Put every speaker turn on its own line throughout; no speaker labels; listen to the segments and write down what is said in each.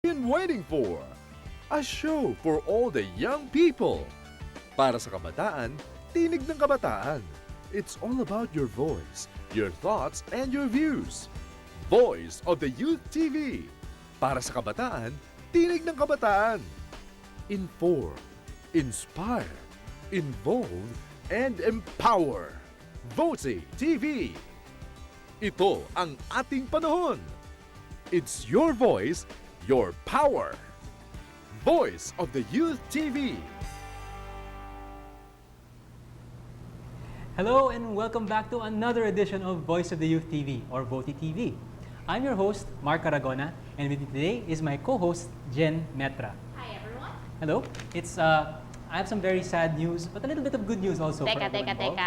been waiting for. A show for all the young people. Para sa kabataan, tinig ng kabataan. It's all about your voice, your thoughts, and your views. Voice of the Youth TV. Para sa kabataan, tinig ng kabataan. Inform, inspire, involve, and empower. Voty TV. Ito ang ating panahon. It's your voice, your power. Voice of the Youth TV.
Hello and welcome back to another edition of Voice of the Youth TV or Voty TV. I'm your host, Mark Aragona, and with me today is my co-host, Jen Metra.
Hi everyone.
Hello. I have some very sad news, but a little bit of good news also for everyone involved.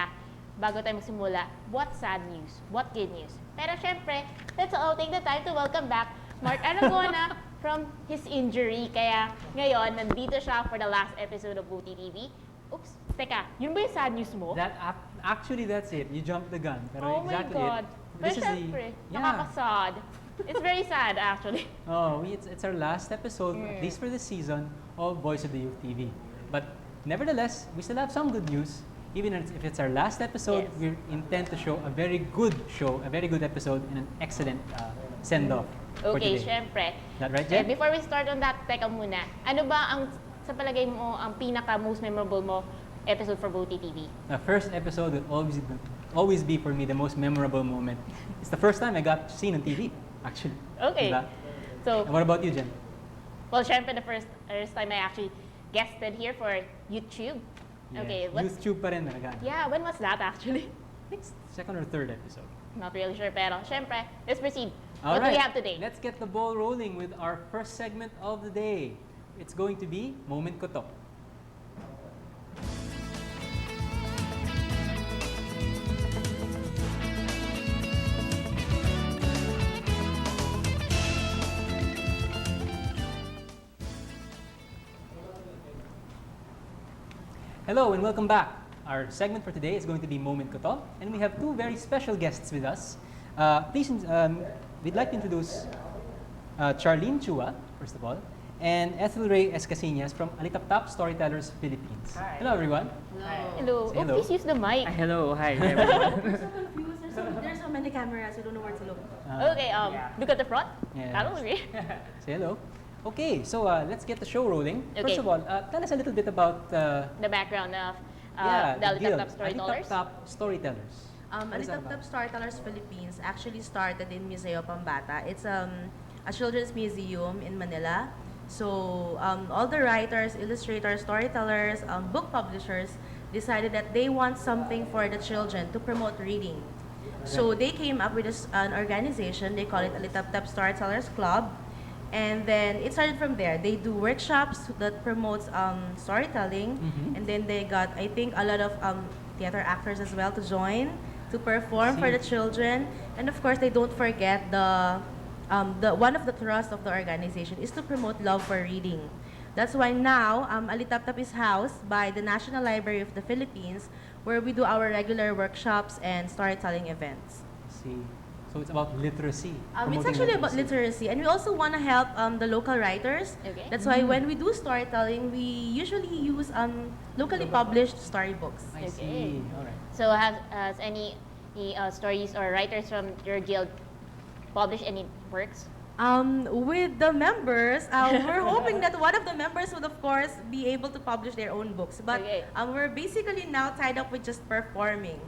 Bago tayo magsimula, what sad news? What good news? Pero syempre, let's all take the time to welcome back Mark Aragona from his injury. Kaya ngayon, nandito siya for the last episode of Voty TV. Oops, teka, yun ba yung sad news mo?
Actually, that's it. You jumped the gun. Pero
Oh my
exactly
God. Pero
This is
syempre,
yeah.
nakakasad. It's very sad actually.
Oh, it's our last episode, at least for this season, of Voice of the Youth TV. But nevertheless, we still have some good news. Even if it's our last episode,
Yes.
we intend to show a very good show, a very good episode, and an excellent send-off for
Okay,
today.
syempre.
That right, Jen?
Before we start on that, teka muna. Ano ba ang, sa palagay mo, ang pinaka-most memorable mo episode for Voty TV?
The first episode will always be for me the most memorable moment. It's the first time I got seen on TV, actually.
Okay.
Diba?
So,
And what about you, Jen?
well, syempre, the first time I actually guested here for YouTube. Okay,
Yes. YouTube pa rin talaga.
Yeah, when was that actually?
I think second or third episode.
Not really sure, pero syempre, let's proceed.
All
What do we
right.
have today?
Let's get the ball rolling with our first segment of the day. It's going to be Moment Ko To. Hello and welcome back. Our segment for today is going to be Moment Ko To, and we have two very special guests with us. We'd like to introduce Charlene Chua, first of all, and Ethel Escasinas from Alitaptap Storytellers Philippines.
Hi.
Hello, everyone.
Hello.
Say
Oh,
hello.
please use the mic.
Hello, hi everyone.
We're so confused. There's so many cameras. We don't know where to look.
Okay, look at the front.
Yes.
That'll be.
Say hello. Okay, so let's get the show rolling.
Okay.
First of all, tell us a little bit about
The background of
the
the
guild,
Alitaptap Storytellers.
Alitaptap Storytellers. What is that
Alitaptap
about?
Storytellers Philippines actually started in Museo Pambata. It's a children's museum in Manila. So all the writers, illustrators, storytellers, book publishers decided that they want something for the children to promote reading. So they came up with an organization. They call it Alitaptap Storytellers Club. And then it started from there. They do workshops that promotes storytelling, and then they got, I think, a lot of theater actors as well to join to perform for the children. And of course, they don't forget the one of the thrusts of the organization is to promote love for reading. That's why now Alitaptap is housed by the National Library of the Philippines, where we do our regular workshops and storytelling events.
See, so it's about literacy.
It's
promoting
actually about literacy, and we also want to help the local writers.
Okay.
That's why when we do storytelling, we usually use locally published storybooks.
I
Okay.
see. All right.
So has any stories or writers from your guild published any works?
With the members, we're hoping that one of the members would, of course, be able to publish their own books. But
Okay.
we're basically now tied up with just performing.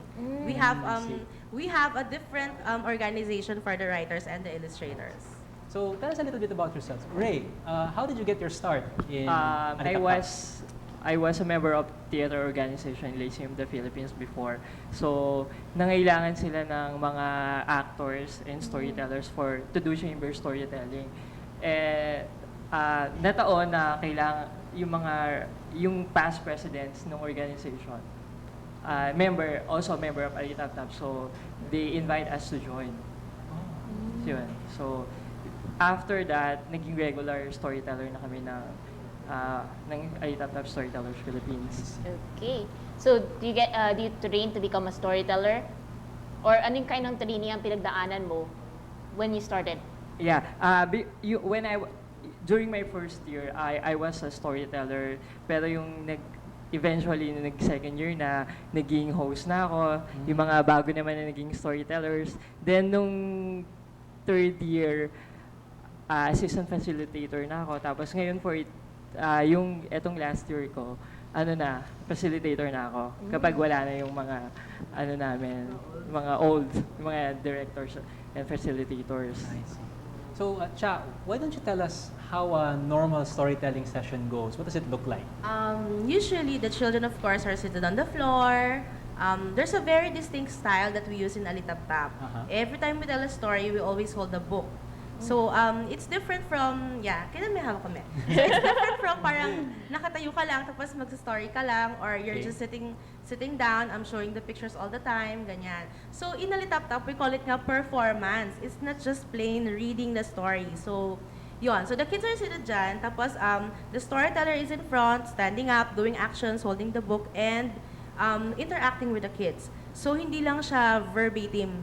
We have a different organization for the writers and the illustrators.
So tell us a little bit about yourselves. Ray, how did you get your start in Alitaptap?
I was a member of theater organization in Lyceum, the Philippines before. So, nangailangan sila ng mga actors and storytellers to do chamber storytelling. Nataon na kailangan yung past presidents ng organization, also a member of Alitaptap, so they invite us to join. Yun. So, after that, naging regular storyteller na kami ng Alitaptap Storytellers Philippines.
Okay. So do you train to become a storyteller? Or anong kind ng training ang pinagdaanan mo when you started?
Yeah. during my first year, I was a storyteller. Pero yung eventually, nung nag-second year na, naging host na ako. Yung mga bago naman na naging storytellers. Then, nung third year, assistant facilitator na ako. Tapos ngayon yung etong last year ko, facilitator na ako. Kapag wala na yung mga, mga old, mga directors and facilitators.
I see. So, Cha, why don't you tell us how a normal storytelling session goes? What does it look like?
Usually, the children, of course, are seated on the floor. There's a very distinct style that we use in Alitap-Tap. Every time we tell a story, we always hold a book. So, it's different from, kailan may hawak kami? So, it's different from parang nakatayo ka lang, tapos magsa-story ka lang, or you're just sitting down, I'm showing the pictures all the time, ganyan. So, in Alitap-Tap, we call it nga performance. It's not just plain reading the story. So, yun. So, the kids are seated dyan, tapos the storyteller is in front, standing up, doing actions, holding the book, and interacting with the kids. So, hindi lang siya verbatim.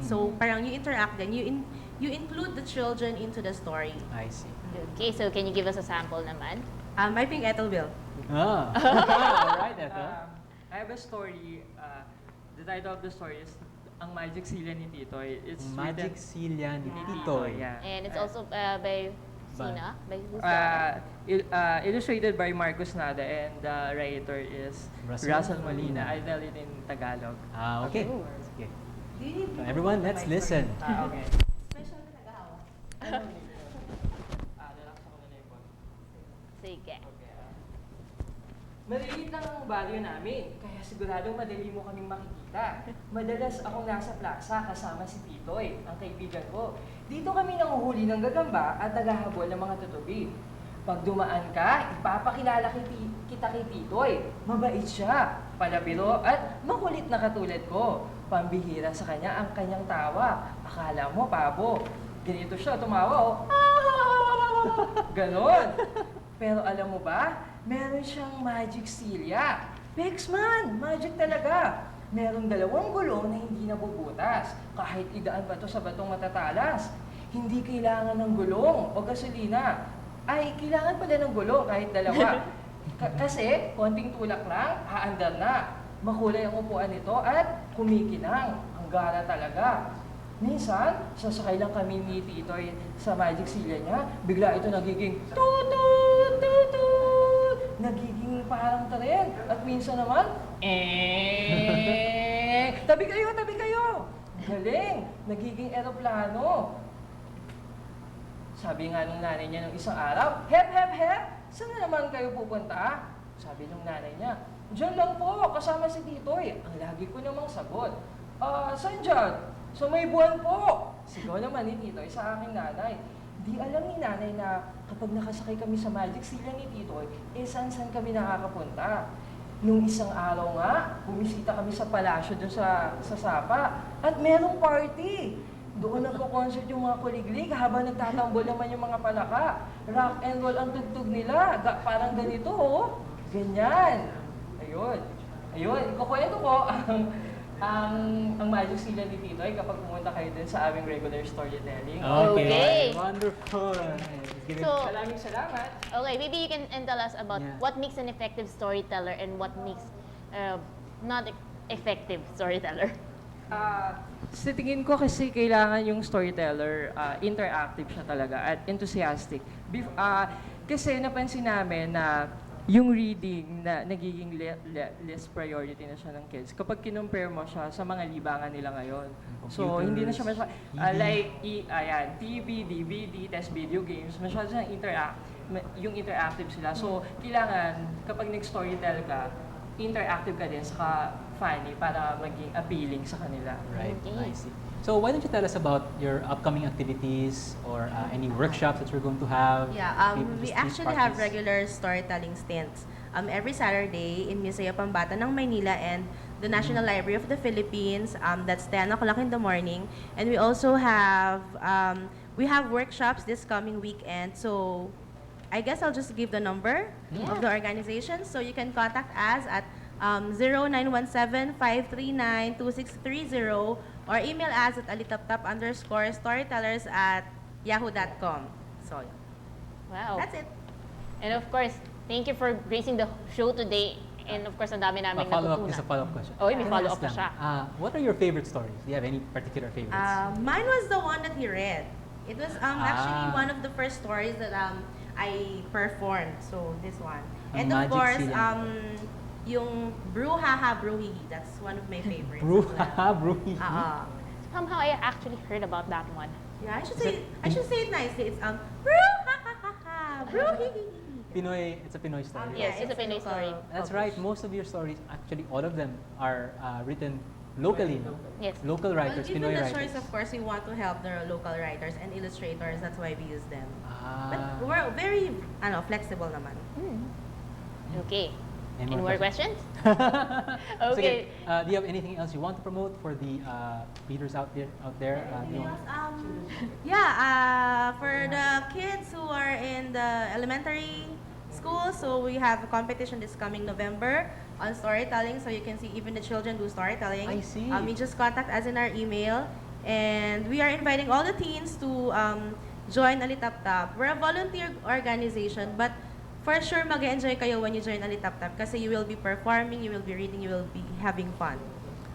So, parang you interact then, you include the children into the story.
I see.
Okay, so can you give us a sample naman?
I think Ethel will.
All right, Ethel.
I have a story. The title of the story is Ang Magic Silya ni Titoy. It's
Magic Silya ni Titoy.
Yeah.
And it's also by Sina? By who's
Illustrated by Marcos Nada, and the writer is Russell Molina. I'll tell it in Tagalog.
Okay.
Okay.
Okay. So everyone, let's listen.
Okay.
Special na nag-ahawak.
Relax ako na yung phone.
Sige.
Maliliit lang ang baryo namin, kaya siguradong madali mo kaming makikita. Madalas akong nasa plaza kasama si Titoy, ang kaibigan ko. Dito kami nanguhuli ng gagamba at naghahabol ng mga tutubi. Pag dumaan ka, ipapakilala kita kay Titoy. Mabait siya, palabiro at makulit na katulad ko. Pambihira sa kanya ang kanyang tawa. Akala mo, pabo. Ganito siya, tumawa oh. Ganon. Pero alam mo ba, meron siyang magic silya. Pexman, magic talaga. Merong 2 gulong na hindi nabubutas. Kahit idaan pa to sa batong matatalas. Hindi kailangan ng gulong o gasolina. Ay, kailangan pala ng gulong kahit 2. Kasi, konting tulak lang, aandar na. Makulay ang upuan nito at kumikinang. Ang gara talaga. Minsan, sasakay lang kami ni Titoy sa magic silya niya. Bigla ito nagiging tutut, tutut. Nagiging parang tren. At minsan naman, tabi kayo, tabi kayo. Galing, nagiging eroplano. Sabi nga nung nanay niya nung isang araw, hep, hep, hep, saan na naman kayo pupunta? Sabi nung nanay niya, diyan lang po, kasama si Titoy. Ang lagi ko namang sagot, saan dyan? So may buwan po. Sigaw naman ni Titoy sa aking nanay. Di alam ni nanay na kapag nakasakay kami sa magic silya ni Titoy, saan kami nakakapunta. Nung isang araw nga, bumisita kami sa palasyo dun sa Sapa at merong party. Doon nagko-concert yung mga kuliglig habang nagtatambol naman yung mga palaka. Rock and roll ang tugtog nila. Parang ganito, oh. Ganyan. Ayun. Ikukwento ko ang magic silya ni Titoy kapag pumunta kayo din sa aming regular storytelling.
Okay.
Wonderful.
So,
Maraming salamat.
okay, maybe you can tell us about what makes an effective storyteller and what makes not effective storyteller.
Sa tingin ko kasi kailangan yung storyteller, interactive siya talaga at enthusiastic. Kasi napansin namin na yung reading na nagiging less priority na siya ng kids kapag kinumpare mo siya sa mga libangan nila ngayon. So, hindi na siya TV, DVD, test video games, masyado siyang yung interactive sila. So, kailangan kapag nag-storytell ka, interactive ka din, saka funny para maging appealing sa kanila.
Right,
Okay.
I see. So why don't you tell us about your upcoming activities or any workshops that you're going to have?
Yeah,
maybe
we
just
actually
street
have
parties?
regular storytelling stints every Saturday in Museo Pambata ng Maynila and the National Library of the Philippines. That's 10 o'clock in the morning. And we also have workshops this coming weekend. So I guess I'll just give the number of the organization. So you can contact us at 0917-539-2630 or email us at alitaptap_storytellers@yahoo.com. So,
Wow.
That's it.
And of course, thank you for gracing the show today. And of course, ang dami naming
Follow-up is a
natutunan.
follow-up question.
Oh, may
Can I
follow-up
ask
pa
lang,
siya.
what are your favorite stories? Do you have any particular favorites?
Mine was the one that he read. It was actually
Ah.
one of the first stories that I performed. So this one.
Ang
And of
magic
course,
seal.
yung Bruhaha Bruhihi. That's one of my favorites.
Bruhaha, Bruhihi.
Somehow, I actually heard about that one.
Yeah, I should say it nicely. It's Bruhaha Bruhihi.
Pinoy, it's a Pinoy story.
Yes, it's a Pinoy
local
story.
That's
published.
right. Most of your stories, actually all of them, are written locally. No?
Yes.
Local
Well,
writers,
given
Pinoy
the
writers.
choice, of course, we want to help the local writers and illustrators. That's why we use them.
Ah.
But we're very, flexible naman.
Okay.
Any
Any
more
more questions?
Sige,
Okay.
do you have anything else you want to promote for the readers out there?
Anything else? For the kids who are in the elementary school, so we have a competition this coming November on storytelling, so you can see even the children do storytelling.
I see.
You just contact us in our email, and we are inviting all the teens to join Alitaptap. We're a volunteer organization, but for sure mag-enjoy kayo when you join Alitaptap kasi you will be performing, you will be reading, you will be having fun.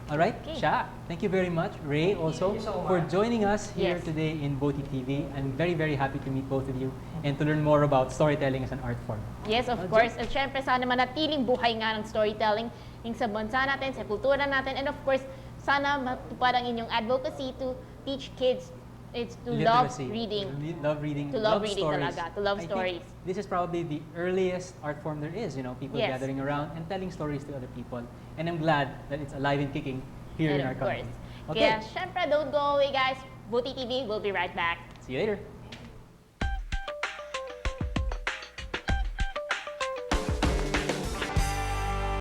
All right,
Okay.
Cha, thank you very much. Ray also
you so
for
much.
joining us here
Yes.
today in Voty TV. I'm very, very happy to meet both of you and to learn more about storytelling as an art form.
Yes, of course. At syempre, sana manatiling buhay nga ng storytelling yung sa bansa natin, sa kultura natin. And of course, sana matupad ang inyong advocacy to teach kids to love
Literacy.
reading.
Love reading.
To love reading
stories.
talaga, to love
I think
stories.
This is probably the earliest art form there is, people
Yes.
gathering around and telling stories to other people. And I'm glad that it's alive and kicking here
And
in our
of course.
country. Okay,
Kaya syempre, don't go away guys. Voty TV will be right back.
see you later.